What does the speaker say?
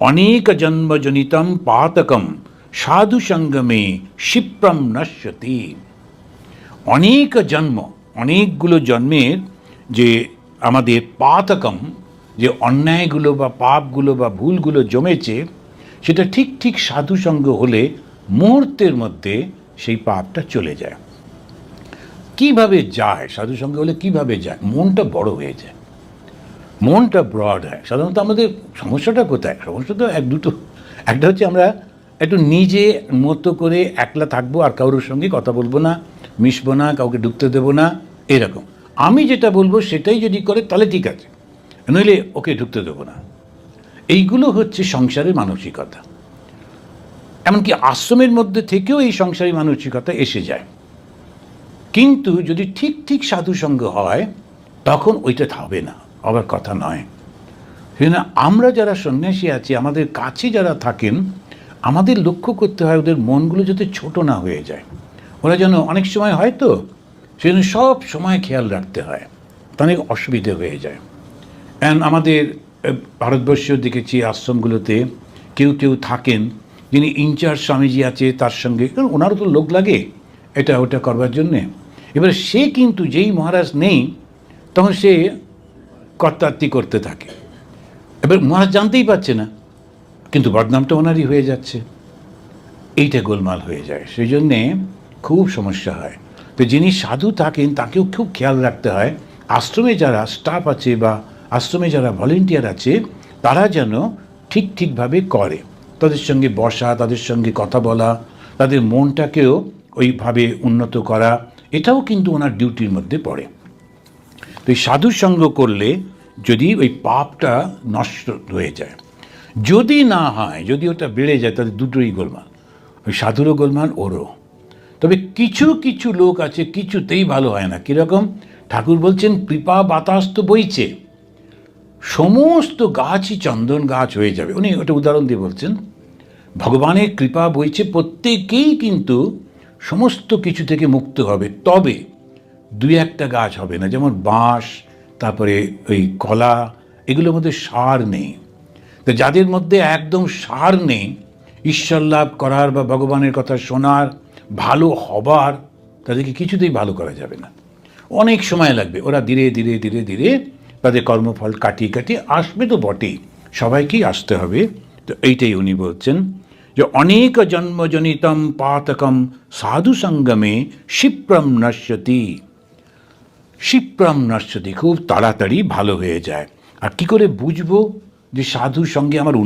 অনেক জন্মজনিতম পাতকম সাধু সঙ্গমে ক্ষিপ্রম নশ্যতি। অনেক জন্ম, অনেকগুলো জন্মের যে আমাদের পাতকম, যে অন্যায়গুলো বা পাপগুলো বা ভুলগুলো জমেছে, সেটা ঠিক ঠিক সাধুসঙ্গ হলে মুহূর্তের মধ্যে সেই পাপটা চলে যায়। কিভাবে যায়? সাধুসঙ্গ হলে কিভাবে যায়? মনটা বড় হয়ে যায়, মনটা ব্রড হয়। সাধারণত আমাদের সমস্যাটা কোথায়? সমস্যা তো এক দুটো। একটা হচ্ছে আমরা একটু নিজে মতো করে একলা থাকবো, আর কারোর সঙ্গে কথা বলবো না, মিশবো না, কাউকে ঢুকতে দেবো না, এরকম। আমি যেটা বলবো সেটাই যদি করে তাহলে ঠিক আছে, নইলে ওকে ঢুকতে দেবো না। এইগুলো হচ্ছে সংসারের মানসিকতা। এমনকি আশ্রমের মধ্যে থেকেও এই সংসারী মানসিকতা এসে যায়। কিন্তু যদি ঠিক ঠিক সাধুসঙ্গ হয় তখন ওইটা হবে না, আবার কথা নয়। সেজন্য আমরা যারা সন্ন্যাসী আছি, আমাদের কাছে যারা থাকেন, আমাদের লক্ষ্য করতে হয় ওদের মনগুলো যাতে ছোট না হয়ে যায়। ওরা যেন অনেক সময় হয় তো, সেজন্য সব সময় খেয়াল রাখতে হয়, অনেক অসুবিধে হয়ে যায়। অ্যান্ড আমাদের ভারতবর্ষেও দেখেছি আশ্রমগুলোতে কেউ কেউ থাকেন যিনি ইনচার্জ স্বামীজি আছে, তার সঙ্গে ওনারও তো লোক লাগে এটা ওটা করবার জন্যে। এবার সে কিন্তু যেই মহারাজ নেই তখন সে কর্তার্থী করতে থাকে। এবার মহারাজ জানতেই পারছে না, কিন্তু বদনামটা ওনারই হয়ে যাচ্ছে। এইটা গোলমাল হয়ে যায়, সেই জন্যে খুব সমস্যা হয়। তো যিনি সাধু থাকেন তাকেও খুব খেয়াল রাখতে হয় আশ্রমে যারা স্টাফ আছে বা আশ্রমে যারা ভলেন্টিয়ার আছে তারা যেন ঠিক ঠিকভাবে করে, তাদের সঙ্গে বসা, তাদের সঙ্গে কথা বলা, তাদের মনটাকেও ওইভাবে উন্নত করা, এটাও কিন্তু ওনার ডিউটির মধ্যে পড়ে। তো এই সাধুর সঙ্গ করলে যদি ওই পাপটা নষ্ট হয়ে যায়, যদি না হয়, যদি ওটা বেড়ে যায়, তাহলে দুটোই গোলমাল, ওই সাধুরও গোলমাল, ওরও। তবে কিছু কিছু লোক আছে কিছুতেই ভালো হয় না। কীরকম? ঠাকুর বলছেন কৃপা বাতাস তো বইছে, সমস্ত গাছই চন্দন গাছ হয়ে যাবে। উনি ওটা উদাহরণ দিয়ে বলছেন ভগবানের কৃপা বইছে, প্রত্যেকেই কিন্তু সমস্ত কিছু থেকে মুক্ত হবে, তবে দুই একটা গাছ হবে না, যেমন বাঁশ, তারপরে ওই কলা, এগুলোর মধ্যে সার নেই। তো যাদের মধ্যে একদম সার নেই, ঈশ্বর লাভ করার বা ভগবানের কথা শোনার, ভালো হবার, তাদেরকে কিছুতেই ভালো করা যাবে না, অনেক সময় লাগবে। ওরা ধীরে ধীরে ধীরে ধীরে তাদের কর্মফল কাটিয়ে কাটিয়ে আসবে, তো বটেই, সবাইকেই আসতে হবে। তো এইটাই উনি বলছেন যে অনেক জন্মজনিতম পাতকম সাধু সঙ্গমে ক্ষিপ্রম নশ্যতি। ক্ষিপ্রম নশ্যতি, খুব তাড়াতাড়ি ভালো হয়ে যায়। আর কি করে বুঝবো যে সাধুর সঙ্গে আমার